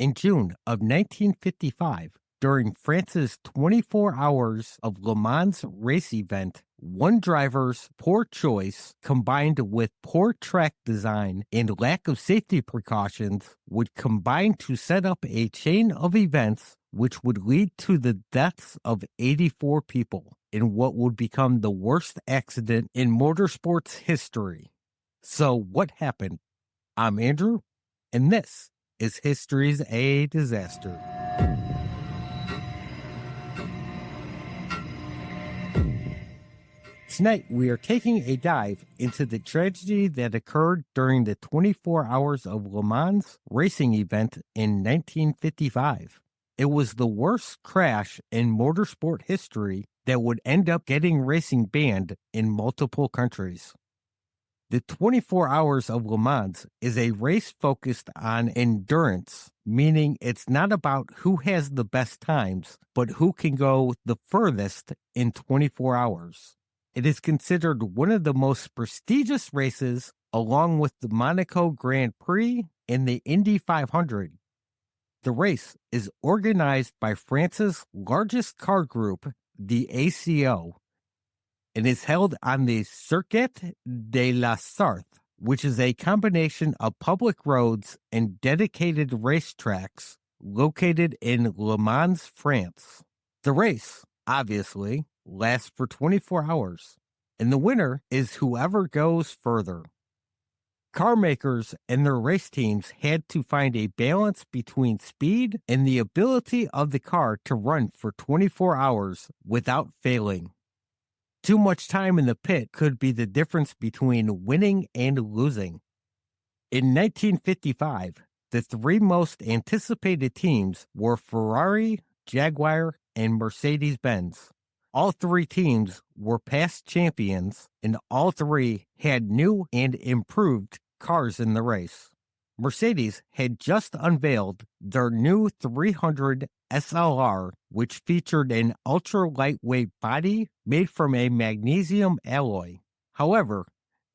In June of 1955, during France's 24 Hours of Le Mans race event, one driver's poor choice combined with poor track design and lack of safety precautions would combine to set up a chain of events which would lead to the deaths of 84 people in what would become the worst accident in motorsports history. So what happened? I'm Andrew, and this is History's a Disaster. Tonight, we are taking a dive into the tragedy that occurred during the 24 Hours of Le Mans racing event in 1955. It was the worst crash in motorsport history that would end up getting racing banned in multiple countries. The 24 Hours of Le Mans is a race focused on endurance, meaning it's not about who has the best times, but who can go the furthest in 24 hours. It is considered one of the most prestigious races, along with the Monaco Grand Prix and the Indy 500. The race is organized by France's largest car group, the ACO, and is held on the Circuit de la Sarthe, which is a combination of public roads and dedicated racetracks located in Le Mans, France. The race, obviously, lasts for 24 hours, and the winner is whoever goes further. Car makers and their race teams had to find a balance between speed and the ability of the car to run for 24 hours without failing. Too much time in the pit could be the difference between winning and losing. In 1955, the three most anticipated teams were Ferrari, Jaguar, and Mercedes-Benz. All three teams were past champions, and all three had new and improved cars in the race. Mercedes had just unveiled their new 300 SLR, which featured an ultra-lightweight body made from a magnesium alloy. However,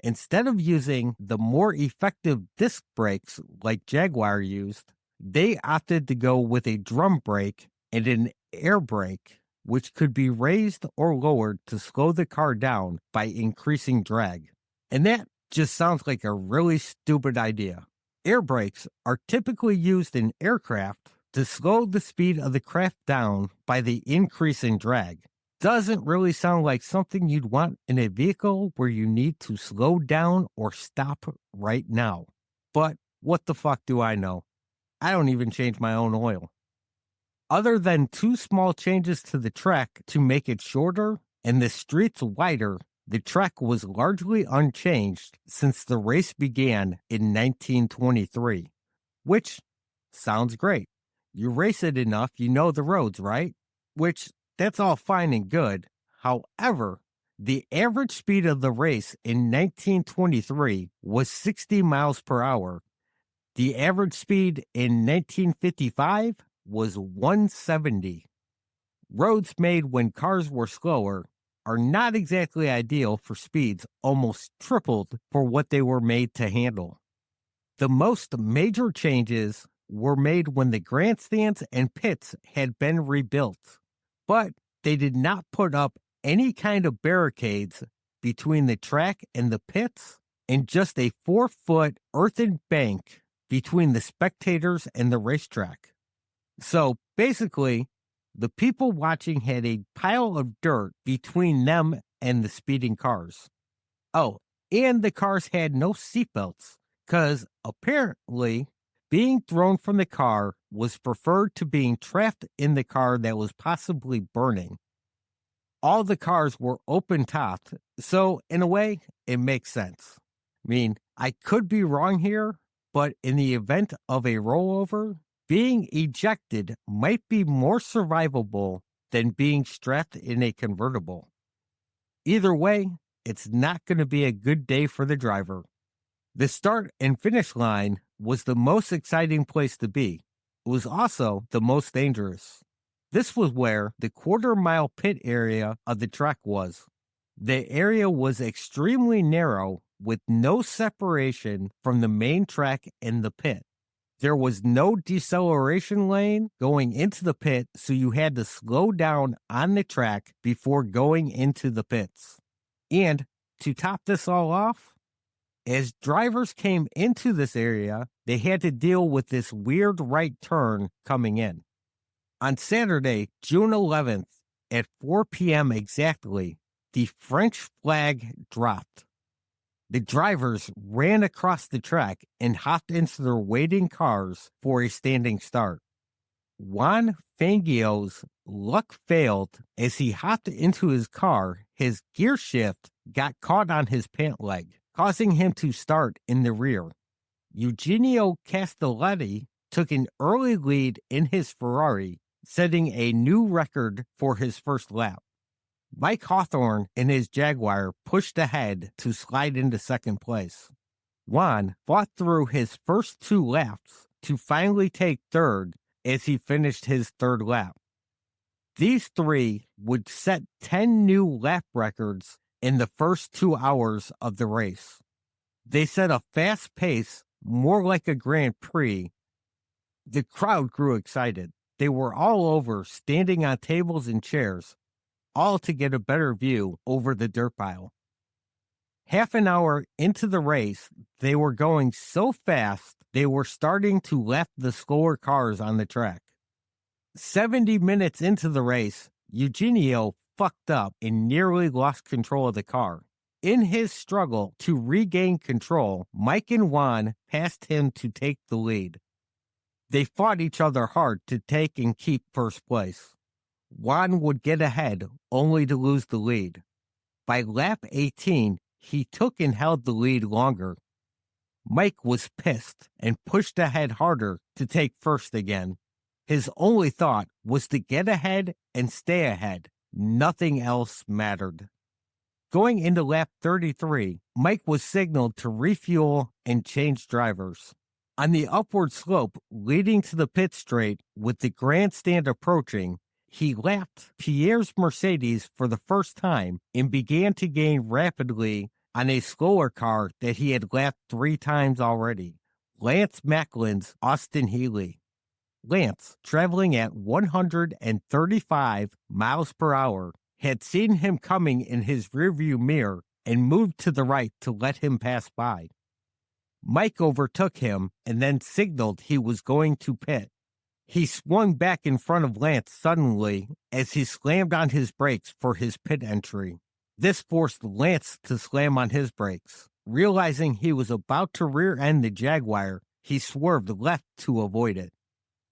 instead of using the more effective disc brakes like Jaguar used, they opted to go with a drum brake and an air brake, which could be raised or lowered to slow the car down by increasing drag. And that just sounds like a really stupid idea. Air brakes are typically used in aircraft to slow the speed of the craft down by the increase in drag. Doesn't really sound like something you'd want in a vehicle where you need to slow down or stop right now. But what the fuck do I know? I don't even change my own oil. Other than two small changes to the track to make it shorter and the streets wider, the track was largely unchanged since the race began in 1923, which sounds great. You race it enough, you know the roads, right? Which, that's all fine and good. However, the average speed of the race in 1923 was 60 miles per hour. The average speed in 1955 was 170. Roads made when cars were slower are not exactly ideal for speeds almost tripled for what they were made to handle. The most major changes were made when the grandstands and pits had been rebuilt, but they did not put up any kind of barricades between the track and the pits, and just a 4-foot earthen bank between the spectators and the racetrack. So basically, the people watching had a pile of dirt between them and the speeding cars. Oh, and the cars had no seatbelts, because apparently being thrown from the car was preferred to being trapped in the car that was possibly burning. All the cars were open-topped, so in a way, it makes sense. I mean, I could be wrong here, but in the event of a rollover, being ejected might be more survivable than being strapped in a convertible. Either way, it's not going to be a good day for the driver. The start and finish line was the most exciting place to be. It was also the most dangerous. This was where the quarter-mile pit area of the track was. The area was extremely narrow with no separation from the main track and the pit. There was no deceleration lane going into the pit, so you had to slow down on the track before going into the pits. And to top this all off, as drivers came into this area, they had to deal with this weird right turn coming in. On Saturday, June 11th, at 4 p.m. exactly, the French flag dropped. The drivers ran across the track and hopped into their waiting cars for a standing start. Juan Fangio's luck failed as he hopped into his car. His gear shift got caught on his pant leg, causing him to start in the rear. Eugenio Castelletti took an early lead in his Ferrari, setting a new record for his first lap. Mike Hawthorne in his Jaguar pushed ahead to slide into second place. Juan fought through his first 2 laps to finally take third as he finished his third lap. These 3 would set 10 new lap records in the first 2 hours of the race. They set a fast pace, more like a Grand Prix. The crowd grew excited. They were all over, standing on tables and chairs, all to get a better view over the dirt pile. Half an hour into the race, they were going so fast, they were starting to lap the slower cars on the track. 70 minutes into the race, Eugenio fucked up and nearly lost control of the car. In his struggle to regain control, Mike and Juan passed him to take the lead. They fought each other hard to take and keep first place. Juan would get ahead, only to lose the lead. By lap 18, he took and held the lead longer. Mike was pissed and pushed ahead harder to take first again. His only thought was to get ahead and stay ahead. Nothing else mattered. Going into lap 33, Mike was signaled to refuel and change drivers. On the upward slope leading to the pit straight with the grandstand approaching, he lapped Pierre's Mercedes for the first time and began to gain rapidly on a slower car that he had lapped 3 times already, Lance Macklin's Austin Healey. Lance, traveling at 135 miles per hour, had seen him coming in his rearview mirror and moved to the right to let him pass by. Mike overtook him and then signaled he was going to pit. He swung back in front of Lance suddenly as he slammed on his brakes for his pit entry. This forced Lance to slam on his brakes. Realizing he was about to rear-end the Jaguar, he swerved left to avoid it.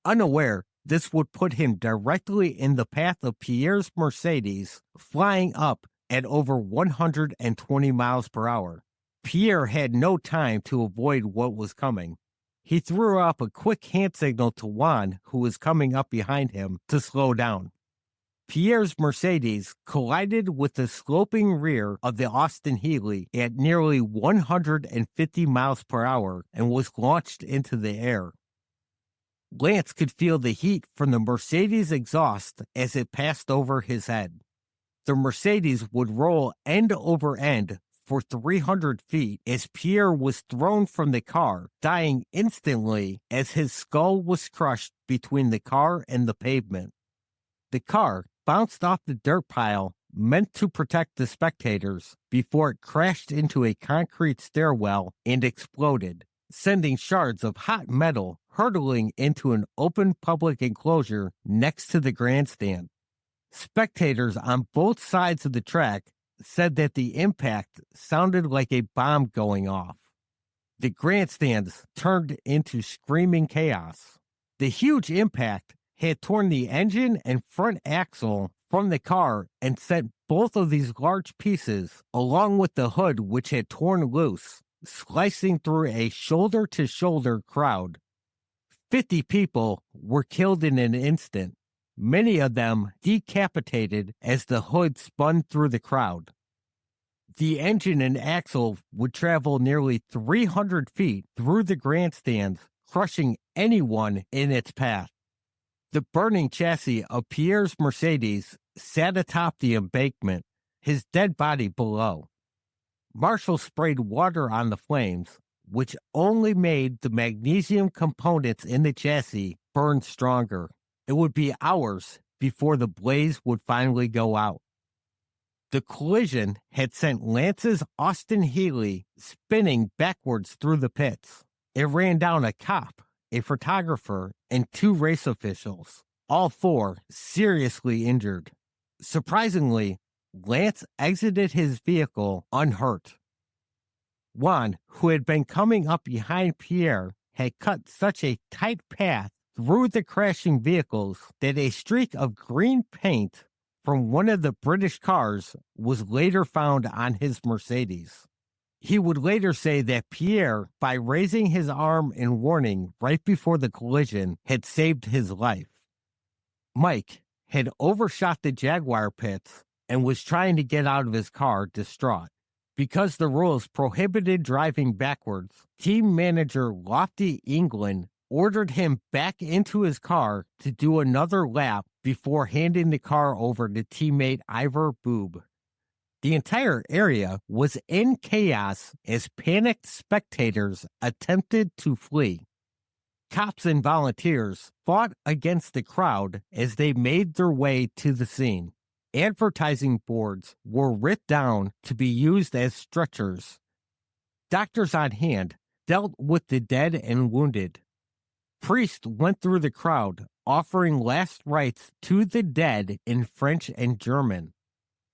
Unaware, this would put him directly in the path of Pierre's Mercedes, flying up at over 120 miles per hour. Pierre had no time to avoid what was coming. He threw up a quick hand signal to Juan, who was coming up behind him, to slow down. Pierre's Mercedes collided with the sloping rear of the Austin Healey at nearly 150 miles per hour and was launched into the air. Lance could feel the heat from the Mercedes exhaust as it passed over his head. The Mercedes would roll end over end for 300 feet as Pierre was thrown from the car, dying instantly as his skull was crushed between the car and the pavement. The car bounced off the dirt pile meant to protect the spectators before it crashed into a concrete stairwell and exploded, sending shards of hot metal hurtling into an open public enclosure next to the grandstand. Spectators on both sides of the track said that the impact sounded like a bomb going off. The grandstands turned into screaming chaos. The huge impact had torn the engine and front axle from the car and sent both of these large pieces, along with the hood which had torn loose, slicing through a shoulder-to-shoulder crowd. 50 people were killed in an instant, many of them decapitated as the hood spun through the crowd. The engine and axle would travel nearly 300 feet through the grandstands, crushing anyone in its path. The burning chassis of Pierre's Mercedes sat atop the embankment, his dead body below. Marshals sprayed water on the flames, which only made the magnesium components in the chassis burn stronger. It would be hours before the blaze would finally go out. The collision had sent Lance's Austin Healey spinning backwards through the pits. It ran down a cop, a photographer, and 2 race officials, all 4 seriously injured. Surprisingly, Lance exited his vehicle unhurt. Juan, who had been coming up behind Pierre, had cut such a tight path through the crashing vehicles that a streak of green paint from one of the British cars was later found on his Mercedes. He would later say that Pierre, by raising his arm in warning right before the collision, had saved his life. Mike had overshot the Jaguar pits and was trying to get out of his car distraught. Because the rules prohibited driving backwards, team manager Lofty England ordered him back into his car to do another lap before handing the car over to teammate Ivor Boob. The entire area was in chaos as panicked spectators attempted to flee. Cops and volunteers fought against the crowd as they made their way to the scene. Advertising boards were ripped down to be used as stretchers. Doctors on hand dealt with the dead and wounded. Priests went through the crowd, offering last rites to the dead in French and German.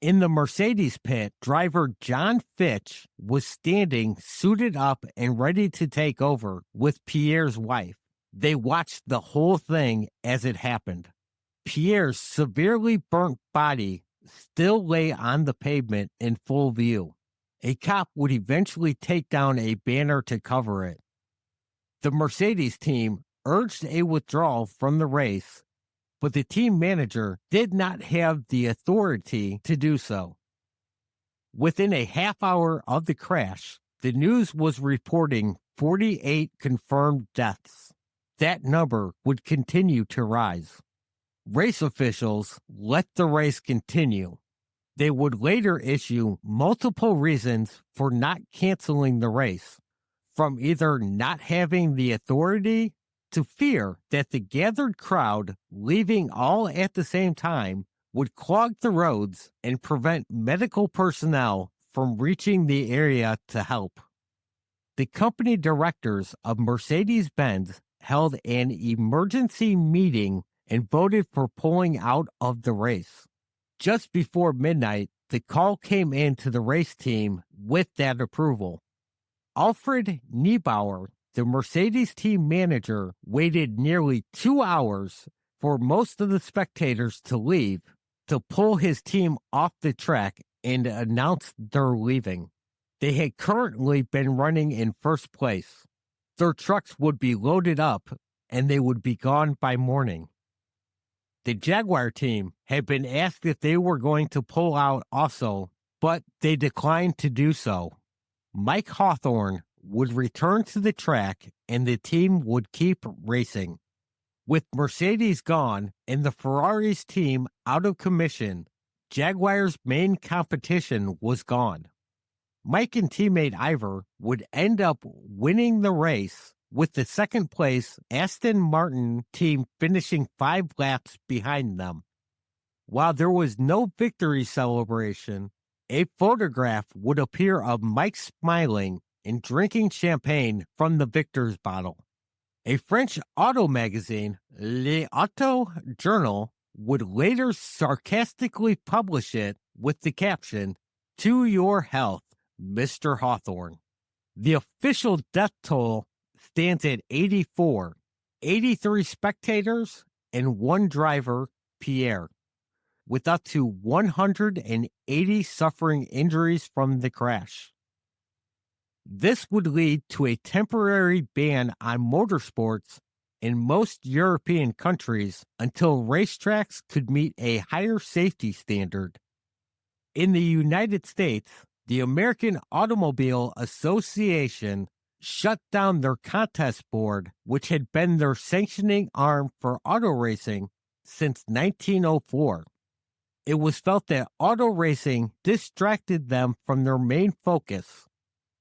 In the Mercedes pit, driver John Fitch was standing, suited up and ready to take over with Pierre's wife. They watched the whole thing as it happened. Pierre's severely burnt body still lay on the pavement in full view. A cop would eventually take down a banner to cover it. The Mercedes team urged a withdrawal from the race, but the team manager did not have the authority to do so. Within a half hour of the crash, the news was reporting 48 confirmed deaths. That number would continue to rise. Race officials let the race continue. They would later issue multiple reasons for not canceling the race, from either not having the authority to fear that the gathered crowd leaving all at the same time would clog the roads and prevent medical personnel from reaching the area to help. The company directors of Mercedes-Benz held an emergency meeting and voted for pulling out of the race. Just before midnight, the call came in to the race team with that approval. Alfred Niebauer, the Mercedes team manager, waited nearly 2 hours for most of the spectators to leave to pull his team off the track and announce their leaving. They had currently been running in first place. Their trucks would be loaded up and they would be gone by morning. The Jaguar team had been asked if they were going to pull out also, but they declined to do so. Mike Hawthorne would return to the track and the team would keep racing. With Mercedes gone and the Ferrari's team out of commission, Jaguar's main competition was gone. Mike and teammate Ivor would end up winning the race, with the second place Aston Martin team finishing 5 laps behind them. While there was no victory celebration, a photograph would appear of Mike smiling and drinking champagne from the victor's bottle. A French auto magazine, L'Auto Journal, would later sarcastically publish it with the caption, "To your health, Mr. Hawthorne." The official death toll stands at 84, 83 spectators, and 1 driver, Pierre, with up to 180 suffering injuries from the crash. This would lead to a temporary ban on motorsports in most European countries until racetracks could meet a higher safety standard. In the United States, the American Automobile Association shut down their contest board, which had been their sanctioning arm for auto racing since 1904. It was felt that auto racing distracted them from their main focus,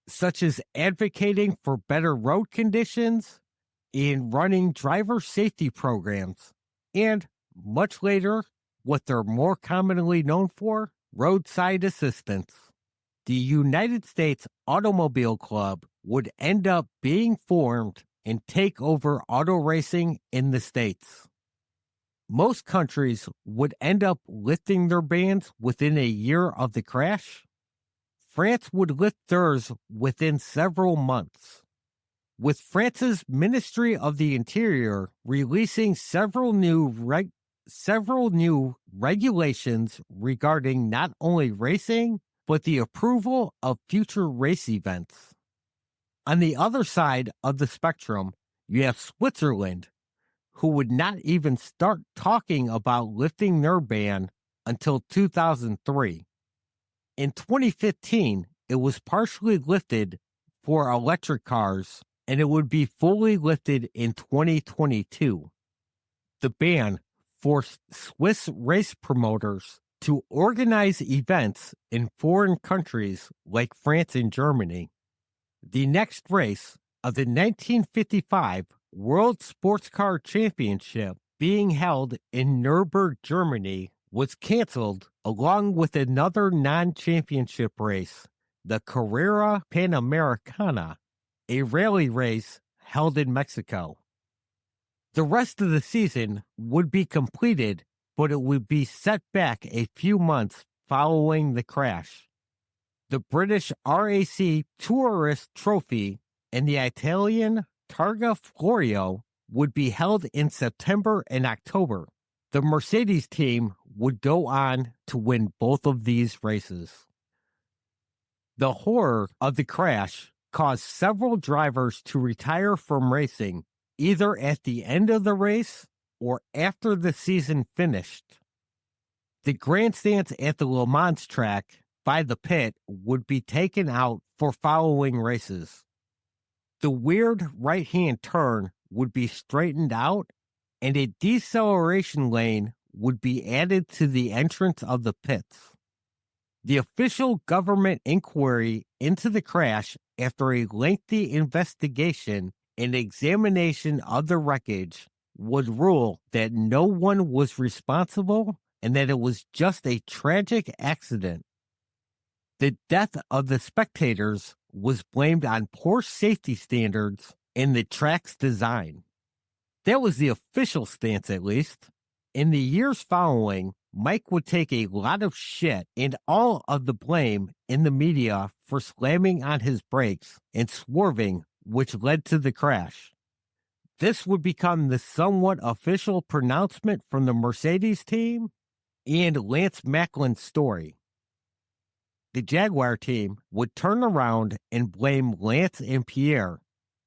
such as advocating for better road conditions and running driver safety programs, and much later, what they're more commonly known for, roadside assistance. The United States Automobile Club would end up being formed and take over auto racing in the States. Most countries would end up lifting their bans within a year of the crash. France would lift theirs within several months, with France's Ministry of the Interior releasing several new regulations regarding not only racing, but the approval of future race events. On the other side of the spectrum, you have Switzerland, who would not even start talking about lifting their ban until 2003. In 2015, it was partially lifted for electric cars, and it would be fully lifted in 2022. The ban forced Swiss race promoters to organize events in foreign countries like France and Germany. The next race of the 1955 World Sports Car Championship, being held in Nürburgring, Germany, was canceled along with another non-championship race, the Carrera Panamericana, a rally race held in Mexico. The rest of the season would be completed, but it would be set back a few months following the crash. The British RAC Tourist Trophy and the Italian Targa Florio would be held in September and October. The Mercedes team would go on to win both of these races. The horror of the crash caused several drivers to retire from racing, either at the end of the race or after the season finished. The grandstands at the Le Mans track by the pit would be taken out for following races. The weird right-hand turn would be straightened out, and a deceleration lane would be added to the entrance of the pits. The official government inquiry into the crash, after a lengthy investigation and examination of the wreckage, would rule that no one was responsible and that it was just a tragic accident. The death of the spectators was blamed on poor safety standards and the track's design. That was the official stance, at least. In the years following, Mike would take a lot of shit and all of the blame in the media for slamming on his brakes and swerving, which led to the crash. This would become the somewhat official pronouncement from the Mercedes team and Lance Macklin's story. The Jaguar team would turn around and blame Lance and Pierre,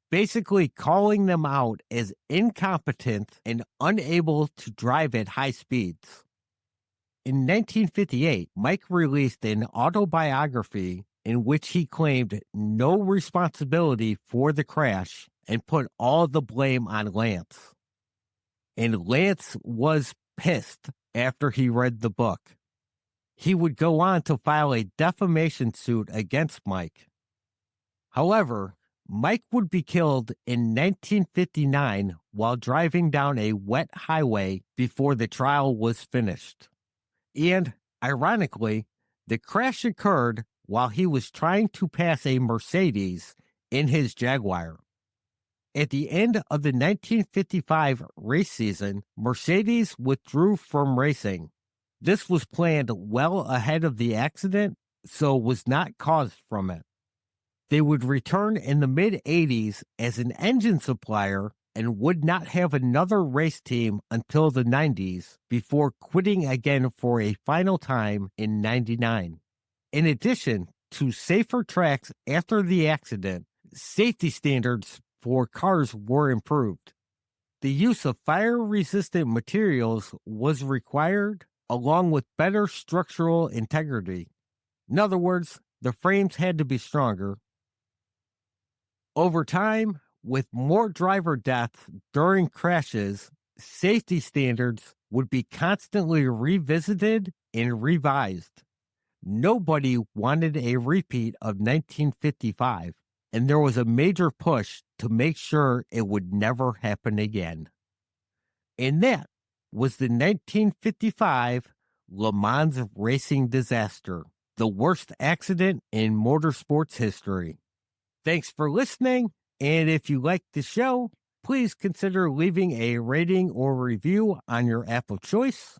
basically calling them out as incompetent and unable to drive at high speeds. In 1958, Mike released an autobiography in which he claimed no responsibility for the crash and put all the blame on Lance. And Lance was pissed after he read the book. He would go on to file a defamation suit against Mike. However, Mike would be killed in 1959 while driving down a wet highway before the trial was finished. And, ironically, the crash occurred while he was trying to pass a Mercedes in his Jaguar. At the end of the 1955 race season, Mercedes withdrew from racing. This was planned well ahead of the accident, so was not caused from it. They would return in the mid-'80s as an engine supplier and would not have another race team until the 90s before quitting again for a final time in 99. In addition to safer tracks after the accident, safety standards for cars were improved. The use of fire-resistant materials was required, along with better structural integrity. In other words, the frames had to be stronger. Over time, with more driver deaths during crashes, safety standards would be constantly revisited and revised. Nobody wanted a repeat of 1955. and there was a major push to make sure it would never happen again. And that was the 1955 Le Mans racing disaster, the worst accident in motorsports history. Thanks for listening, and if you like the show, please consider leaving a rating or review on your app of choice.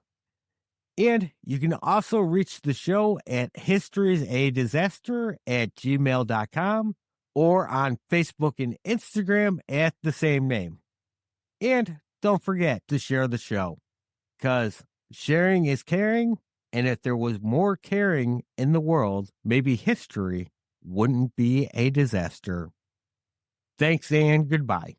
And you can also reach the show at historiesadisaster@gmail.com or on Facebook and Instagram at the same name. And don't forget to share the show, because sharing is caring, and if there was more caring in the world, maybe history wouldn't be a disaster. Thanks and goodbye.